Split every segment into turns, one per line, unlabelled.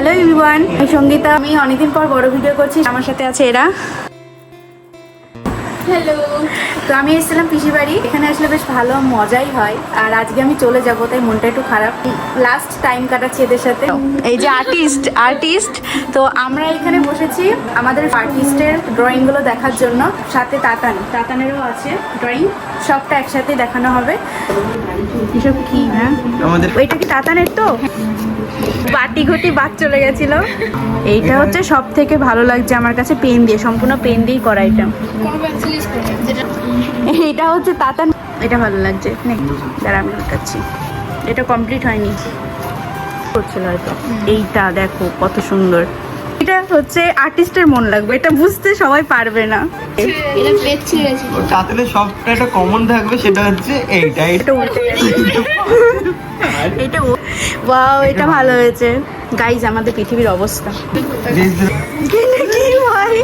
Hello everyone, আমি সঙ্গীতা। আমি অনেকদিন পর বড় ভিডিও করছি। আমার সাথে আছে এরা। হ্যালো। তো আমি এসেছিলাম পিসির বাড়ি। এখানে আসলে বেশ ভালো মজাই হয়। আর আজকে আমি চলে যাবো, তাই মনটা একটু খারাপ। লাস্ট টাইম কাটাচ্ছি এদের সাথে। এই যে আর্টিস্ট তো আমরা এখানে বসেছি আমাদের আর্টিস্টের ড্রয়িংগুলো দেখার জন্য। সাথে তাতানেরও আছে ড্রয়িং, সবটা একসাথে দেখানো হবে। এসব কি? হ্যাঁ, ওইটা কি তাতানের? তো বাটি ঘটি বাদ চলে গেছিল। এইটা হচ্ছে সব থেকে ভালো লাগছে আমার কাছে, পেন দিয়ে, সম্পূর্ণ পেন দিয়েই করা। এটা হচ্ছে তাতান, এটা ভালো লাগছে। দাঁড়া আমি উঠাচ্ছি, এটা কমপ্লিট হয়নি, করছিল হয়তো। এইটা দেখো কত সুন্দর। এটা হচ্ছে আর্টিস্টের মন লাগবে, এটা বুঝতে সবাই পারবে না।
তাতে সবটা একটা কমন থাকবে, সেটা হচ্ছে এইটা।
এটা উল্টে গেছে। এটা ওয়াও, এটা ভালো হয়েছে। গাইজ, আমাদের পৃথিবীর অবস্থা কি ভাই।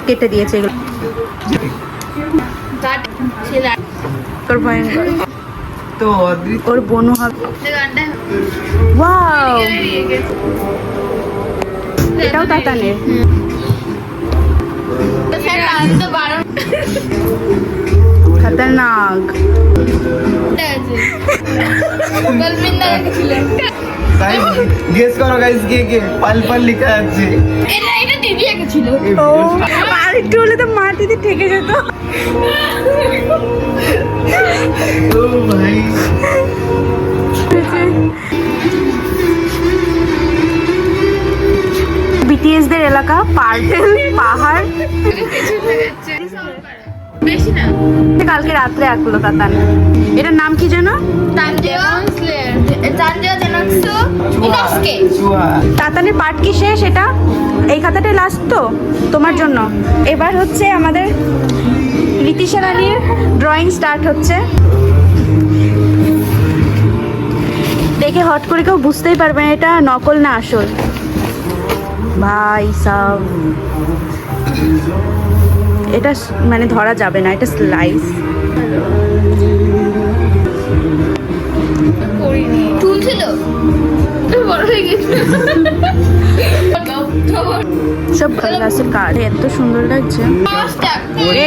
কেটে দিয়েছে এগুলো, তোর ভয়ঙ্কর।
তো
ওর বনু হবে। ওয়াও, এটাও তাতানের। খতরনাক।
গেস করো গাইস, কে পাল লেখা আছে।
ও, আর একটু হলে তো মাটিতে ঠেকে যেত।
ও ভাই,
বিটিএস দের এলাকা, পাহাড়। কালকে রাত্রে আঁকলো তাতান। এটার নাম কি যেন? তাতানের পার্ট কি শেষ? এটা এই খাতাটাই লাস্ট তো তোমার জন্য। এবার হচ্ছে আমাদের রীতিশা রানীর ড্রয়িং স্টার্ট হচ্ছে। দেখে হট করে কেউ বুঝতেই পারবে না এটা নকল না আসল। ভাই সাব, এটা মানে ধরা যাবে না, এটা স্লাইস। সব গ্লাসের কাঠ, এত সুন্দর লাগছে।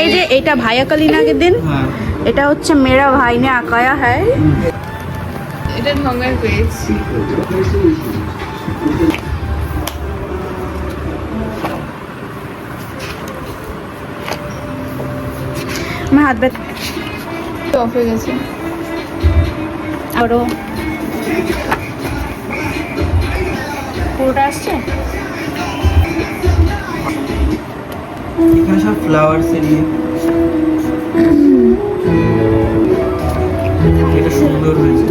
এই যে এটা ভাইয়া কালিনাকে দিন, এটা হচ্ছে মেরা ভাই নে আঁকায়া হ্যায়।
এটা ঢঙ্গার পেজ।
আমার হাত ব্যথা
অফ হয়ে গেছে।
আরো পুরোটা আসছে।
এখানে সব ফ্লাওয়ার্স এরিয়ে, এটা সুন্দর হয়েছে।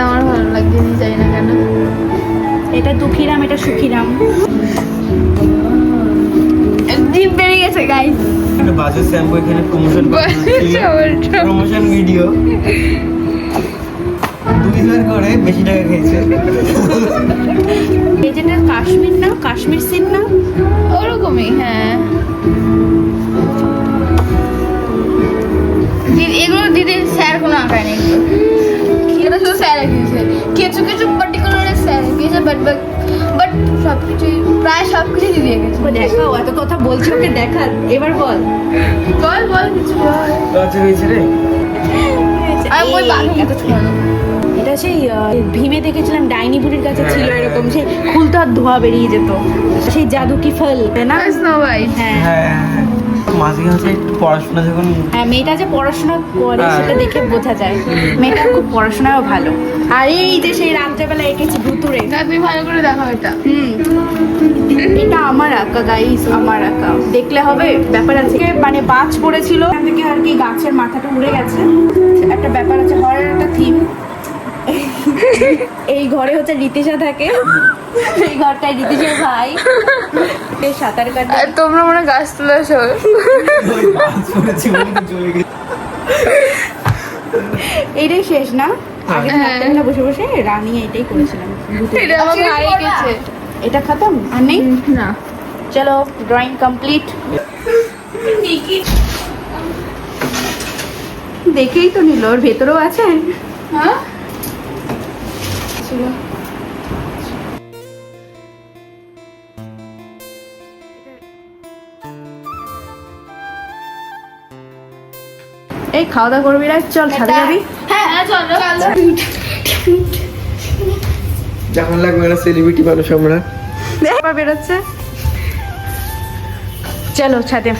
আমার ভালো লাগছে, যাই না কেন।
এটা দুঃখীরাম, এটা সুখীরাম।
জিভ বেরিয়ে গেছে গাইস।
একটা বাজার শ্যাম্পু এখানে প্রমোশন ভিডিও 2000 করে বেশি টাকা খেয়েছে।
এই যেটা কাশ্মীর না, কাশ্মীর সিন না,
ওরকমই। হ্যাঁ, এগুলো দিদির স্যার কোনো আঁকায় নেই, এটা শুধু স্যার এঁকেছে। কিছু কিছু পার্টিকুলার স্যার এঁকেছে, বাট সবকিছুই, প্রায় সবকিছু দিদি এঁকেছে।
দেখাও, এত কথা বলছি, ওকে দেখা। এবার বল
কিছু বল।
লজ্জা হয়েছে রে।
আর ওই বাকি এত ছোট।
এটা সেই ভীমে দেখেছিলাম, ডাইনি বুড়ির কাছে ছিল এরকম, সেই খুলতো আর ধোয়া বেরিয়ে যেত, সেই জাদু কি ফল না।
Snow white.
হ্যাঁ
হ্যাঁ, মাঝে মাঝে একটু পড়াশোনা যখন,
হ্যাঁ, মেয়েটা যে পড়াশোনা করে সেটা দেখে বোঝা যায়। মেয়েটা খুব পড়াশোনাও ভালো। আর এই যে সেই রাত্রেবেলা এঁকেছি ভুতুরে।
না, তুমি ভালো করে দেখো এটা।
এটা আমার আঁকা গাইস, আমার আঁকা। দেখলে হবে, ব্যাপার আছে। মানে বাজ পড়েছিল এখান থেকে আর কি, গাছের মাথাটা উড়ে গেছে। একটা ব্যাপার আছে, হরের একটা থিম। এই ঘরে হচ্ছে রীতিশা থাকে, এই ঘরটায় রীতিশার ভাই সাঁতার কাটে।
আর তোমরা মনে হয় গাছ তুলেছো।
এইটাই শেষ না? আগে রাত্রেবেলা বসে বসে রানী এইটাই করেছিলাম।
এটা আমার ভাই এঁকেছে।
এটা খতম আর নেই
না,
চলো ড্রয়িং কমপ্লিট। দেখেই তো নিল, ওর ভেতরেও আছে।
হ্যাঁ
এই খাওয়া দাওয়া করবি রা, চল ছাদে যাবি।
হ্যাঁ চলো চলো।
যখন লাগবে না সেলিব্রিটি মানুষ আমরা।
এবার বেরোচ্ছে, চলো ছাদে।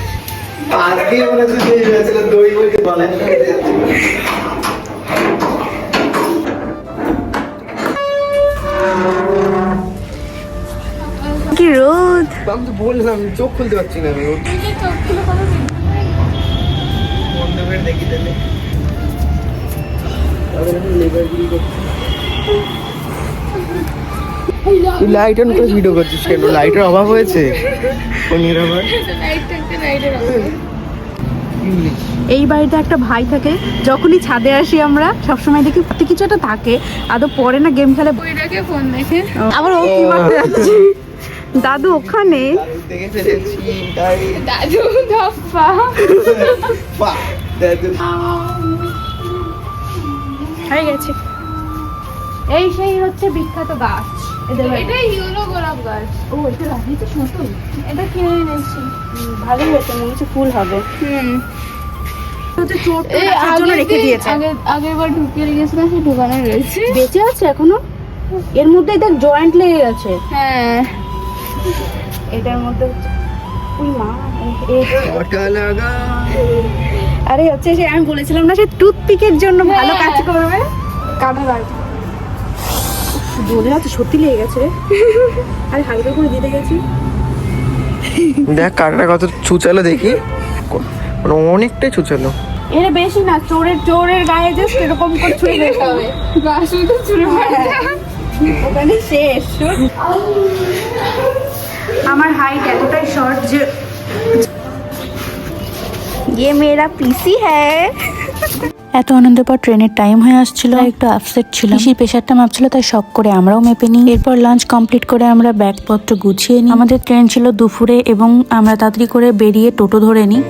আজকে মনে হচ্ছে সেই হয়েছিল দই বলতে বলেন।
কি রোদ।
আমি তো বললাম চোখ খুলতে পারছি না আমি। বন্ধ করে দেখি তাহলে। তুই লাইট অন করে ভিডিও করছিস কেন? লাইটের অভাব হয়েছে ফোনের আবার।
এই বাড়িতে একটা ভাই থাকে, যখনই ছাদে আসি আমরা সবসময় দেখি কিছু একটা থাকে, আদৌ পরে না গেম খেলে।
ওইটাকে ফোন দেখে
আবার ও কি মারতে যাচ্ছে, দাদু ওখানে।
দেখে ফেলেছি তাই।
দাদু ধপ্পা
বাহ, দাদু।
হয়ে গেছে। এই সেই হচ্ছে বিখ্যাত গাছ এদের বাড়িতে।
এটা ইউলো গোলাপ গাছ।
ও এটা লাগিয়েছিস নতুন?
এটা কিনে এনেছি।
ভালোই হয়েছে, মনে হচ্ছে ফুল হবে। হচ্ছে চোর তো
এই
রাখার জন্য রেখে দিয়েছে।
আগের বার ঢুকিয়ে রেখেছিলাম, সেই দোকানে রয়েছে।
বেঁচে আছে এখনো? এর মধ্যে দেখ জয়েন্ট লেগে গেছে।
হ্যাঁ
এটার মধ্যে হচ্ছে ওই মা এই
ছটা লাগা।
আরে হচ্ছে সে আমি বলেছিলাম না, সে টুথপিকের জন্য ভালো কাজ করবে। কাটা গাছ বলে আছে, সত্যি লেগে গেছে রে। আরে হালকা করে দিতে গেছি।
দেখ কারটা কত ছুচালো দেখি, মানে অনেকটাই ছুচালো।
এর বেশি না, চোরের গায়ে জাস্ট এরকম করে ছুঁয়ে দিতে হবে।
গাছ তো চুরি
ওখানে শেষ। আমার হাইট এতটাই শর্ট যে ये मेरा पीसी है।
এত আনন্দের পর ট্রেনের টাইম হয়ে আসছিল, একটু আপসেট ছিল। পিসির প্রেশারটা মাপছিল, তাই শখ করে আমরাও মেপে নিই। এরপর লাঞ্চ কমপ্লিট করে আমরা ব্যাগপত্র গুছিয়ে নিই। আমাদের ট্রেন ছিল দুপুরে এবং আমরা তাড়াতাড়ি করে বেরিয়ে টোটো ধরে নিই।